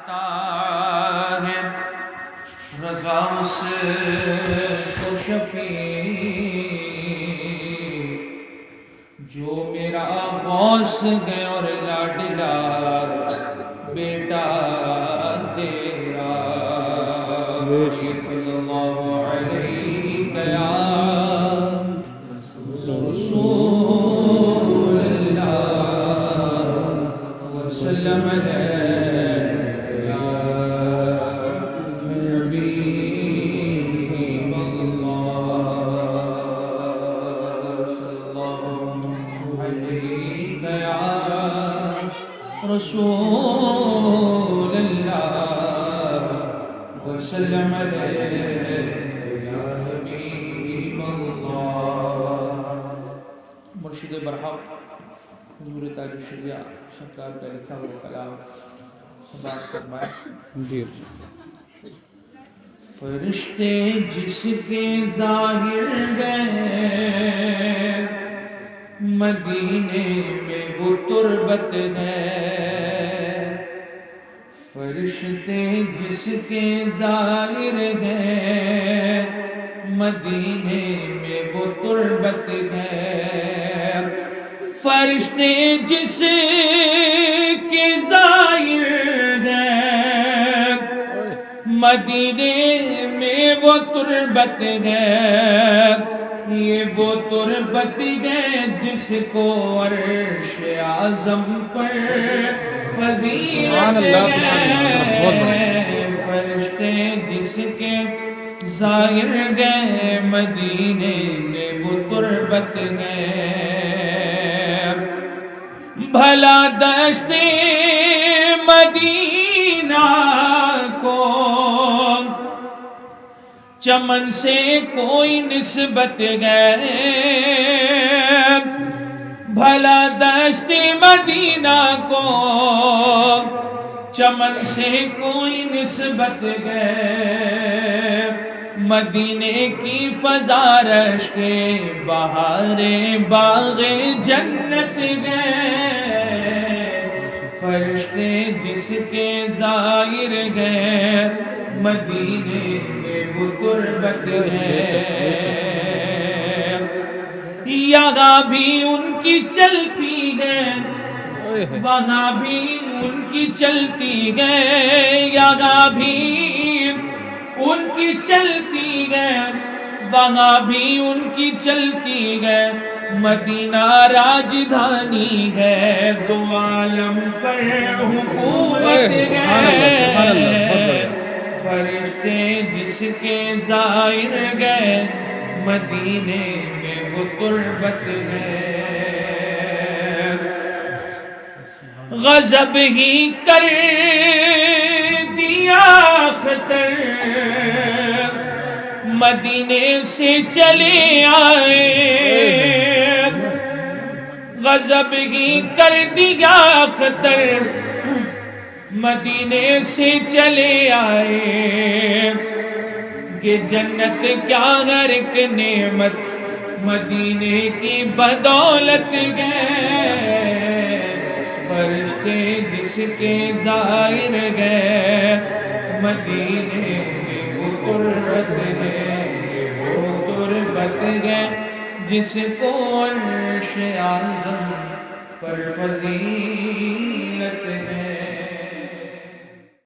چاہتا ہے رضا اس کو شفیع، جو میرا غوث گئے اور لاڈلا بیٹا تیرا صلی اللہ علیہ یا رسول اللہ وسلم علیہ یا حبیب اللہ صلی اللہ علیہ یا رسول اللہ وسلم علیہ یا حبیب اللہ۔ مرشد برحق حضور تاج الشریعہ سرکار کا لکھا ہوا کلام سماعت فرمائے۔ فرشتے جس کے ظاہر گئے مدینے میں وہ تربت ہے، فرشتے جس کے ظاہر گئے مدینے میں وہ تربت ہے، فرشتے جس کے ظاہر گئے مدینے میں وہ تربت ہے، یہ وہ تربت ہے جس کو عرش اعظم پر فضیلت ہے، فرشتے جس کے ظاہر گئے مدینے میں وہ تربت ہے، بھلا دشت مدینہ کو چمن سے کوئی نسبت گئے، بھلا دشت مدینہ کو چمن سے کوئی نسبت گئے، مدینے کی فضا رشک بہار باغ جنت گئے، فرشتے جس کے ظاہر گئے مدینے میں وہ تربت ہے، یہاں بھی ان کی چلتی ہے وہاں بھی ان کی چلتی ہے، یہاں بھی ان کی چلتی ہے وہاں بھی ان کی چلتی ہے، مدینہ راجدھانی ہے دو عالم پر حکومت ہے، فرشتے جس کے ظاہر گئے مدینے میں وہ تربت ہے، غضب ہی کر دیا خطر مدینے سے چلے آئے، غضب ہی کر دیا خطر مدینے سے چلے آئے، کہ جنت کیا ہر ایک نعمت مدینے کی بدولت گئے، فرشتے جس کے ظاہر گئے مدینے میں وہ تربت ہے، وہ تربت ہے جس کو عرش اعظم پر فضیلت ہے۔